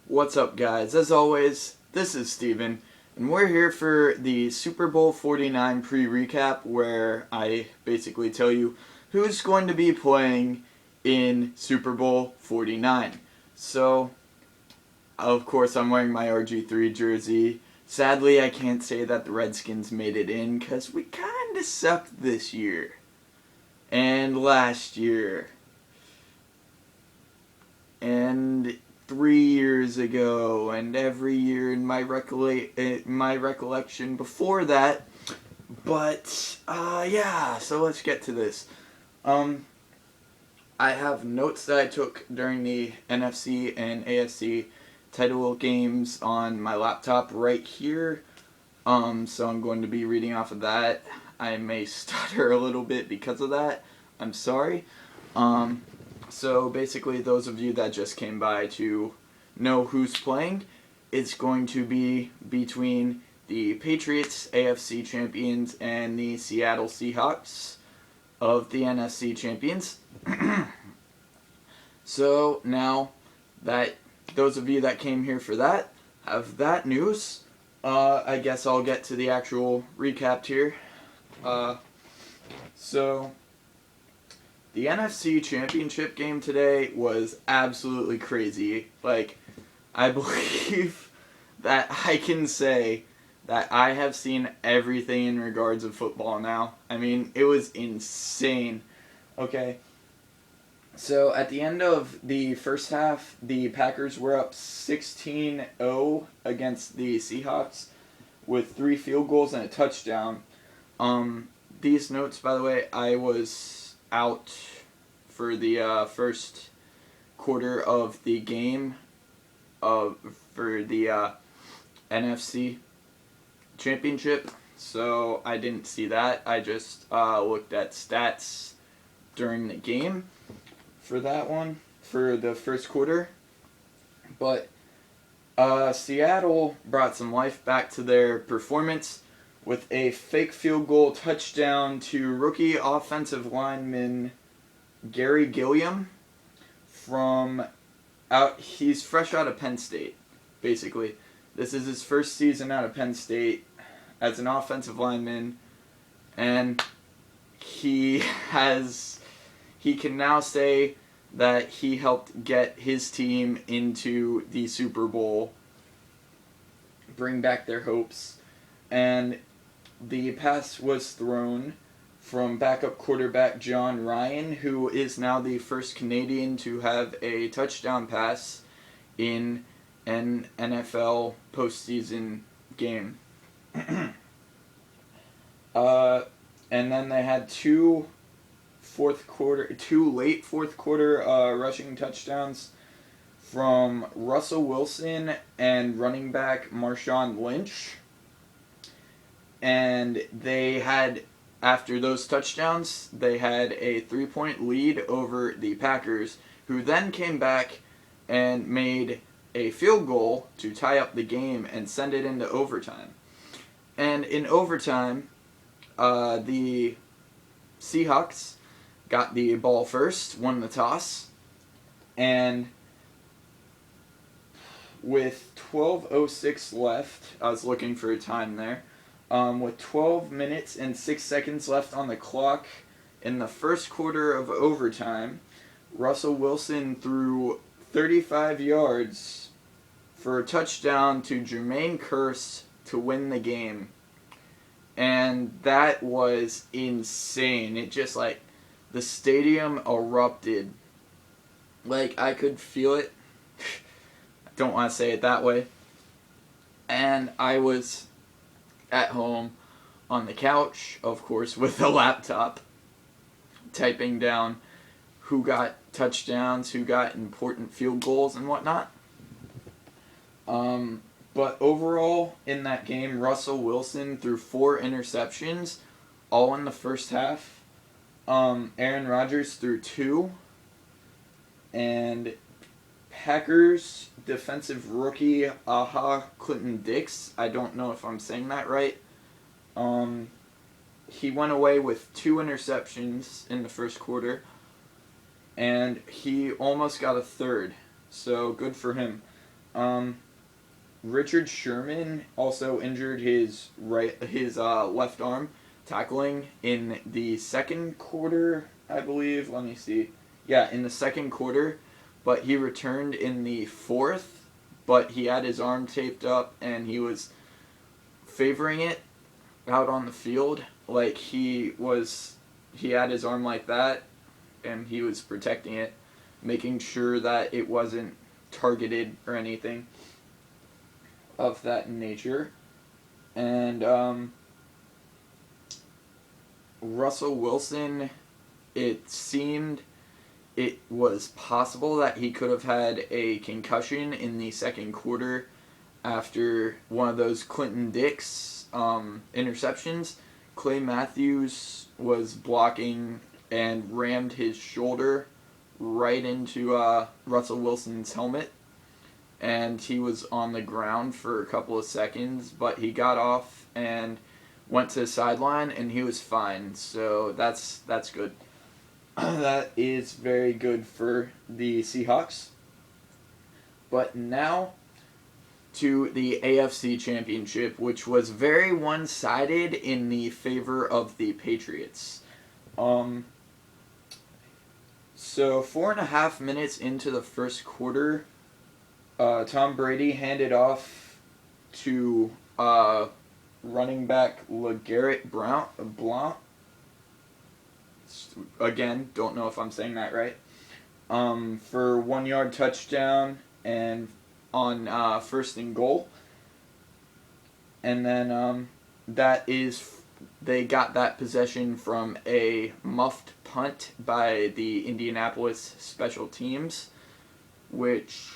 What's up, guys? As always, this is Steven, and we're here for the Super Bowl 49 pre-recap, where I basically tell you who's going to be playing in Super Bowl 49. So, of course, I'm wearing my RG3 jersey. Sadly, I can't say that the Redskins made it in, because we kind of sucked this year. And last year. And 3 years ago, and every year in my recollection before that. But yeah, so let's get to this. I have notes that I took during the NFC and AFC title games on my laptop right here. So I'm going to be reading off of that. I may stutter a little bit because of that. I'm sorry. So basically, those of you that just came by to know who's playing, it's going to be between the Patriots, AFC champions, and the Seattle Seahawks of the NFC champions. So now that those of you that came here for that have that news, I guess I'll get to the actual recap here. So the NFC Championship game today was absolutely crazy. Like, I believe that I can say that I have seen everything in regards of football now. I mean, it was insane. Okay. So, at the end of the first half, the Packers were up 16-0 against the Seahawks with 3 field goals and a touchdown. These notes, by the way, I was out for the first quarter of the game for the NFC Championship, so I didn't see that. I just looked at stats during the game for that one, for the first quarter. But Seattle brought some life back to their performance with a fake field goal touchdown to rookie offensive lineman Gary Gilliam he's fresh out of Penn State, basically. This is his first season out of Penn State as an offensive lineman, and he can now say that he helped get his team into the Super Bowl, bring back their hopes, and the pass was thrown from backup quarterback John Ryan, who is now the first Canadian to have a touchdown pass in an NFL postseason game. And then they had two late fourth quarter rushing touchdowns from Russell Wilson and running back Marshawn Lynch. And after those touchdowns, they had a 3-point lead over the Packers, who then came back and made a field goal to tie up the game and send it into overtime. And in overtime, the Seahawks got the ball first, won the toss, and with 12:06 left, I was looking for a time there, with 12 minutes and 6 seconds left on the clock in the first quarter of overtime, Russell Wilson threw 35 yards for a touchdown to Jermaine Kearse to win the game. And that was insane. It just, the stadium erupted. I could feel it. I don't want to say it that way. And I was at home on the couch, of course, with a laptop, typing down who got touchdowns, who got important field goals, and whatnot. But overall, in that game, Russell Wilson threw 4 interceptions, all in the first half. Aaron Rodgers threw 2. And Packers defensive rookie Clinton Dix, I don't know if I'm saying that right, he went away with 2 interceptions in the first quarter, and he almost got a third, so good for him. Richard Sherman also injured his left arm tackling in the second quarter, I believe. Let me see. Yeah, in the second quarter, but he returned in the fourth, but he had his arm taped up and he was favoring it out on the field. Like he had his arm like that and he was protecting it, making sure that it wasn't targeted or anything of that nature. And Russell Wilson, it seemed it was possible that he could have had a concussion in the second quarter after one of those Clinton Dix interceptions. Clay Matthews was blocking and rammed his shoulder right into Russell Wilson's helmet, and he was on the ground for a couple of seconds, but he got off and went to the sideline and he was fine. So that's good. That is very good for the Seahawks. But now to the AFC Championship, which was very one-sided in the favor of the Patriots. So 4.5 minutes into the first quarter, Tom Brady handed off to running back LeGarrette Blount. Again, don't know if I'm saying that right. For 1 yard touchdown and on first and goal. And then they got that possession from a muffed punt by the Indianapolis special teams, which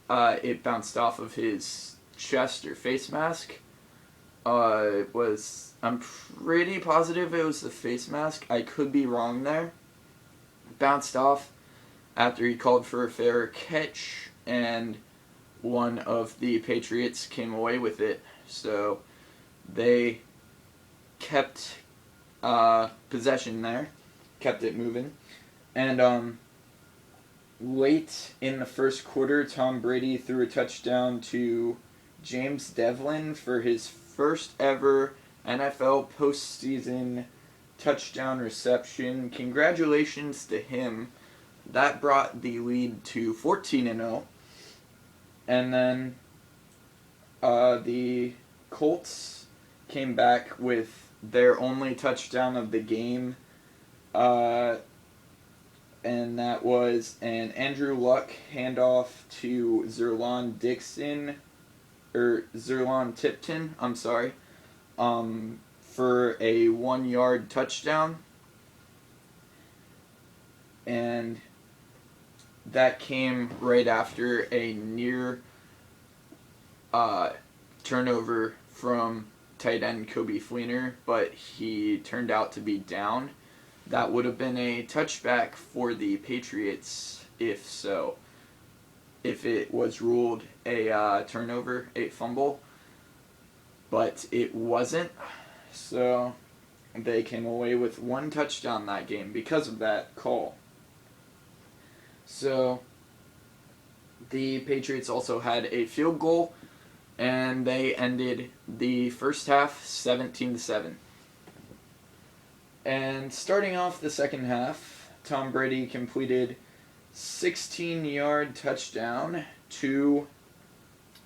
it bounced off of his chest or face mask. I'm pretty positive it was the face mask. I could be wrong there. Bounced off after he called for a fair catch, and one of the Patriots came away with it. So they kept possession there, kept it moving. And late in the first quarter, Tom Brady threw a touchdown to James Devlin for his first ever NFL postseason touchdown reception. Congratulations to him. That brought the lead to 14-0. And then the Colts came back with their only touchdown of the game. And that was an Andrew Luck handoff to Zerlon Tipton, for a 1 yard touchdown. And that came right after a near turnover from tight end Coby Fleener, but he turned out to be down. That would have been a touchback for the Patriots if it was ruled a turnover, a fumble, but it wasn't. So they came away with one touchdown that game because of that call. So the Patriots also had a field goal, and they ended the first half 17-7. And starting off the second half, Tom Brady completed 16-yard touchdown to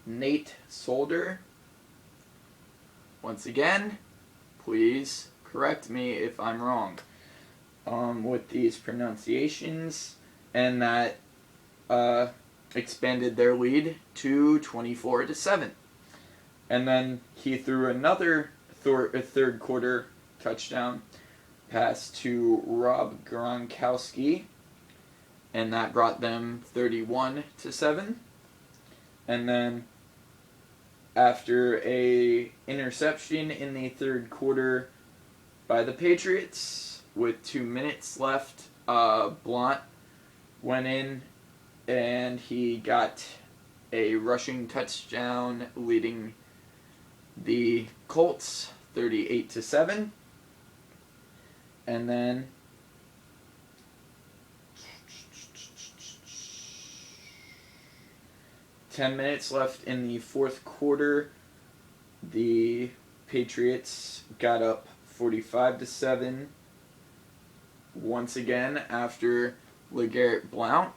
Nate Solder. Once again, please correct me if I'm wrong with these pronunciations. And that expanded their lead to 24-7. And then he threw another third quarter touchdown pass to Rob Gronkowski, and that brought them 31-7. And then after a interception in the third quarter by the Patriots with 2 minutes left, Blount went in and he got a rushing touchdown, leading the Colts 38-7. And then 10 minutes left in the fourth quarter. The Patriots got up 45-7 once again after LeGarrette Blount.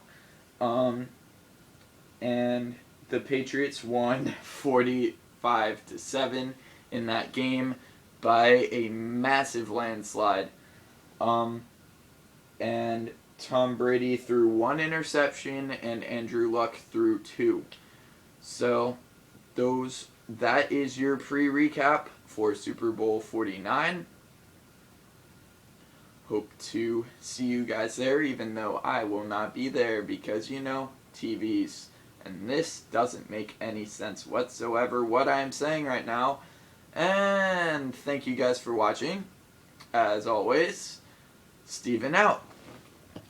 And the Patriots won 45-7 in that game by a massive landslide. And Tom Brady threw 1 interception and Andrew Luck threw 2. So that is your pre-recap for Super Bowl 49. Hope to see you guys there, even though I will not be there because, TVs. And this doesn't make any sense whatsoever what I am saying right now. And thank you guys for watching. As always, Steven out.